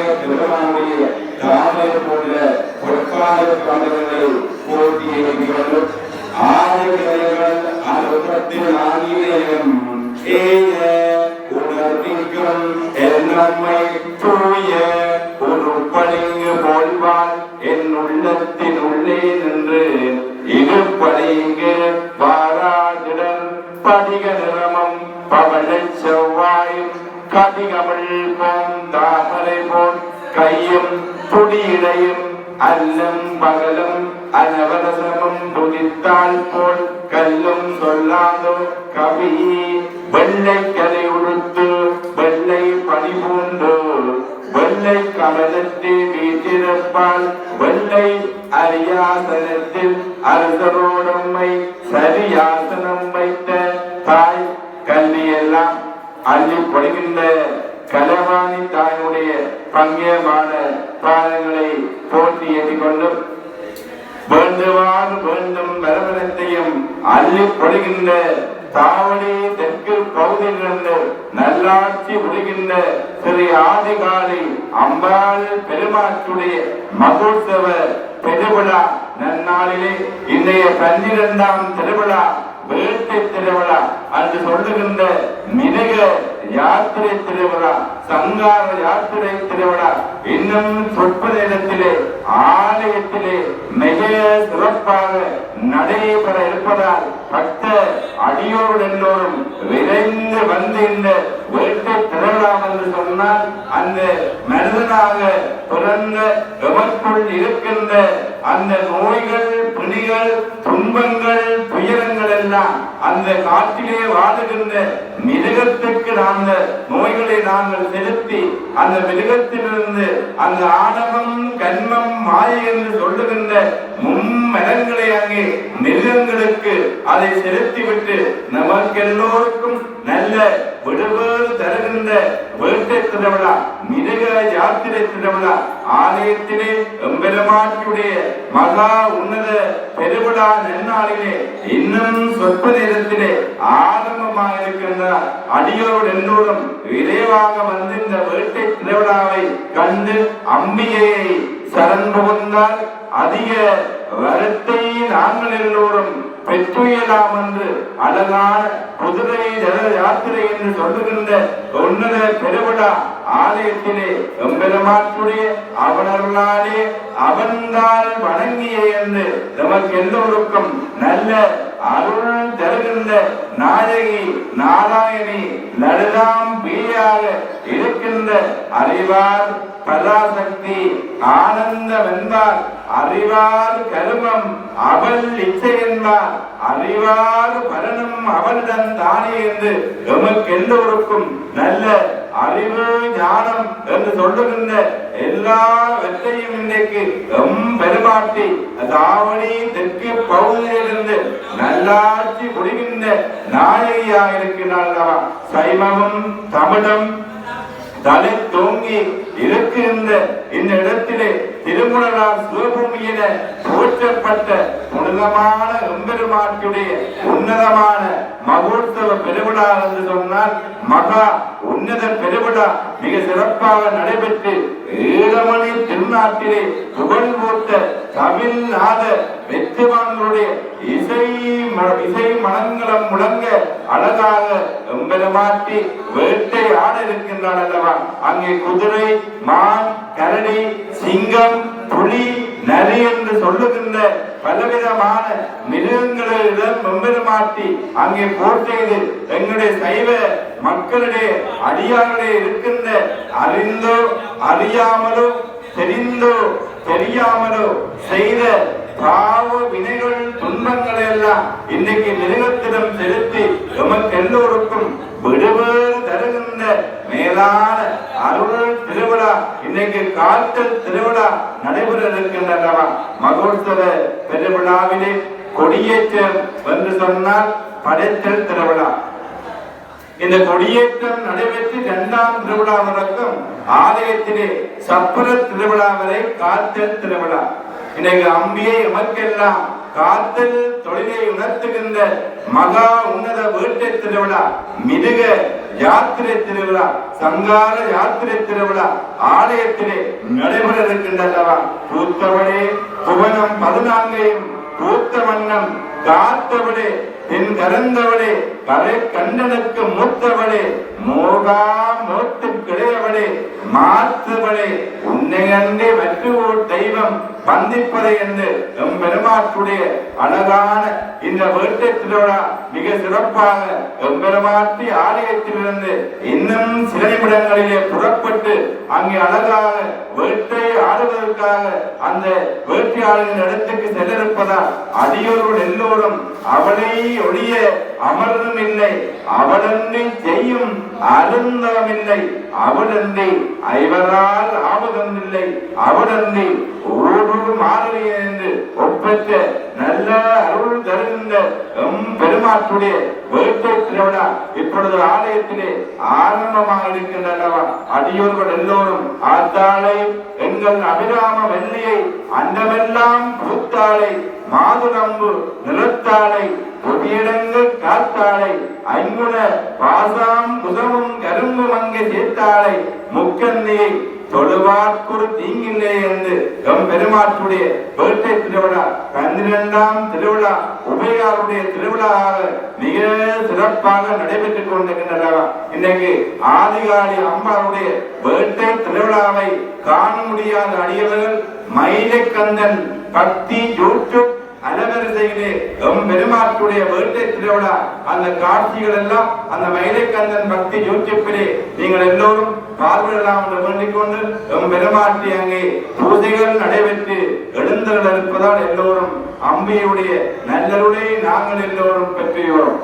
விநாயகர் பெருமானுடைய தாமரை போன்ற பொற்கால பாடல்களை போட்டியை நிகழ்வு ஆதிகள் அனுபவத்தில் ஆகியம் ஏய உணர்விக்கும் என்னம்மை தூய ஒரு பளிங்கு போல்வாள் என் உள்ளத்தின் உள்ளே நின்று இருப்பளிங்கு வாராதிடன் படிக நிறமும் பவளை செவ்வாயும் கதிகமிழ் போம் தாமரை போல் கையும் துடியிடையும் அல்லும் பகலும் அனவரசமும் துதித்தாள் போல் கல்லும் சொல்லாதோ கவி வெள்ளை கலை உடுத்து வெள்ளை பணி பூண்டு வெள்ளை கமலத்தில் வீட்டிருப்பாள் வெள்ளை அரியாசனத்தில் அரசரோடம்மை சரியாசனம் வைத்த தாய் கல்வியெல்லாம் அள்ளி படுகின்ற கலவாணி தாயுடைய பங்கேமான பாதங்களை போற்றி எண்ணிக்கொண்டும் வேண்டுவார் வேண்டும் வரவரத்தையும் அள்ளி படுகின்ற தாவணி தெற்கு பகுதியிலிருந்து நல்லாட்சி புரிகின்ற ஸ்ரீ ஆதிகாளி அம்பாள் பெருமாற்றுடைய மகோத்சவ பெருவிழா நன்னாளிலே இன்றைய 12ஆம் திருவிழா வேட்டை திருவிழா என்று சொல்லுகின்ற மிருக யாத்திரை திருவிழா சங்கார யாத்திரை திருவிழா இன்னும் சொற்ப நேரத்திலே ஆலயத்திலே மிக சிறப்பாக நடைபெற இருப்பதால் பக்த அடியோடு எல்லோரும் விரைந்து வந்து இந்த வேட்டை திருவிழா என்று சொன்னால் அந்த மனிதனாக பிறந்த எமக்குள் இருக்கின்ற அந்த நோய்கள் பிணிகள் துன்பங்கள் துயரங்கள் எல்லாம் அந்த காட்டிலே வாழுகின்ற மிருகத்துக்கு அந்த நோய்களை நாங்கள் செலுத்தி அந்த மிருகத்திலிருந்து அந்த ஆணவம் கண்மம் மாயை என்று சொல்லுகின்ற மும்மரங்களை அங்கே மிருகங்களுக்கு அதை செலுத்திவிட்டு நமக்கு எல்லோருக்கும் நல்ல விடுவேறு தருகின்ற வேட்டை திருவிழா மிருக யாத்திரை திருவிழா ஆலயத்திலே எம்பெருமாட்டியுடைய மகா உன்னத பெருவிழா நன்னாளிலே இன்னும் சொற்ப நேரத்திலே ஆரம்பமாக இருக்கின்றார். அடியோடு எல்லோரும் விரைவாக வந்து இந்த வேட்டை திருவிழாவை கண்டு அம்பிகையை சரண் புகுந்தால் அதிக வரத்தை நாங்கள் எல்லோரும் பெற்றுயலாம் என்று அழகான குதிரை யாத்திரை என்று சொல்லுகின்ற உன்னத பெருவிழா ஆலயத்திலே எம்பெருமாற்றுடைய அவனர்களாலே அவன்தால் வணங்கிய என்று நமக்கு எல்லோருக்கும் நல்ல அருள் தருகின்ற நாயகி நாராயணி லலிதாம் பிரியாக இருக்கின்ற அறிவார் பராசக்தி ஆனந்தம் என்பார் அறிவார் கருமம் அவள் இச்சை என்பார் அறிவார் பலனும் அவளிடம் தானே என்று எமக்கு எல்லோருக்கும் நல்ல அறிவு ஞானம் என்று சொல்லுகின்ற எல்லாவற்றையும் இன்றைக்கு பெருமாட்டி தாவணி தெற்கு பகுதியிலிருந்து நல்லாட்சி புரிகின்ற நாயகியாக இருக்கிறார். சைவமும் தமிழும் தலை தோங்கி இருக்கின்ற இந்த இடத்திலே திருமுழலார் சிவபூமியில போற்றப்பட்ட புனிதமான எம்பெருமாட்டியுடைய உன்னதமான மகோத்சவ பெருவிழா என்று சொன்னால் மகா உன்னத பெருவிழா மிக சிறப்பாக நடைபெற்று 7 மணி திருநாட்டிலே புகழ் போட்ட தமிழ்நாத வெற்றிவான்களுடைய இசை மனங்களம் முழங்க அழகாக எம்பெருமாட்டி வேட்டை ஆட இருக்கின்றார் அல்லவா. அங்கே குதிரை மான் கரடி சிங்கம் புலி நரி என்று சொல்லுகின்ற பலவிதமான மிருகங்களிடம் எம்பெருமாட்டி அங்கே போர் செய்து எங்களுடைய சைவ மக்களிடையே அடியார்களே இருக்கின்ற அறிந்தோ அறியாமலோ தெரிந்தோ தெரியாமலோ செய்த பாவ வினைகள் துன்பங்களை எல்லாம் இன்னைக்கு மிருகத்திடம் செலுத்தி எமக்கு எல்லோருக்கும் விடுவேறு தருகின்ற மேலான அருள் திருவிழா இன்னைக்கு காத்தல் திருவிழா நடைபெற இருக்கின்றனவா. மகோத்சவ பெருவிழாவிலே கொடியேற்றம் என்று சொன்னால் படைத்தல் திருவிழா. இந்த கொடியேற்றம் நடைபெற்று 2ஆம் திருவிழா வரைக்கும் ஆலயத்திலே சப்பர திருவிழா வரை காத்தல் திருவிழா. இன்னைக்கு அம்பியை எமக்கெல்லாம் காத்தல் தொழிலை உணர்த்துகின்ற மகா உன்னத வேட்டை திருவிழா மிருக யாத்திரை திருவிழா, சங்கார யாத்திரை திருவிழா ஆலயத்திலே நடைபெற இருக்கின்றனவா. பூத்தவளே புவனம் 14ஐயும் பூத்த வண்ணம் காத்தவளே தென் கரந்தவளே கரை கண்டனுக்கு மூத்தவளே மோகா மோத்து கிளையவளே மாத்துவளே உன்னையன்றே வெற்றுவோர் தெய்வம் பந்திப்பதை என்று எம்பெருமாற்றுடைய அழகான இந்த வேட்டை திருவிழா மிக சிறப்பாக எம்பெருமாற்றி ஆலயத்திலிருந்து இன்னும் சில நிமிடங்களிலே புறப்பட்டு அங்கே அழகாக வேட்டை ஆடுவதற்காக அந்த வேட்டையாளரின் இடத்துக்கு செல்ல இருப்பதால் அடியோர்கள் எல்லோரும் அவளை ஒழிய அமர்ந்தும் இல்லை, அவளன்றி செய்யும் அருந்தவமில்லை, அவளன்றி ஐவரால் ஆவதொன்றில்லை, அவளன்றி ஓடு மாறி என்று ஒப்பற்ற நல்ல அருள் தருகின்ற பெருமாற்றுடைய வேட்டை திருவிழா இப்பொழுது ஆலயத்திலே ஆரம்பமாக இருக்கின்றனவா. அடியோர்கள் எல்லோரும் ஆத்தாளை எங்கள் அபிராம வெள்ளியை அண்டமெல்லாம் பூத்தாளை மாதுளம்பு நிலத்தாளை பொதியிடங்கள் காத்தாளை ஐங்குண பாசாம் குதமும் கரும்பும் அங்கே சேர்த்தாளை முக்கந்தியை தொழுவார்க்குறு தீங்கில்லை என்று பெருமாற்றுடைய வேட்டை திருவிழா 12ஆம் திருவிழா உபயாருடைய திருவிழாவாக மிக சிறப்பாக நடைபெற்றுக் கொண்டிருக்கின்றன. இன்னைக்கு ஆதிகாளி அம்பாருடைய வேட்டை திருவிழாவை காண முடியாத அடியவர்கள் மயிலைக்கந்தன் பக்தி யூடியூப் அலவரிசையிலே பெருமாற்றுடைய வேட்டை திருவிழா அந்த காட்சிகள் எல்லாம் அந்த மயிலைக்கந்தன் பக்தி யூடியூப்பிலே நீங்கள் எல்லோரும் பார்வையிடலாம் என்று வேண்டிக் கொண்டு பெருமாற்றி அங்கே பூஜைகள் நடைபெற்று எழுந்தருள் இருப்பதால் எல்லோரும் அம்பியுடைய நல்லருளை நாங்கள் எல்லோரும் பெற்றுகிறோம்.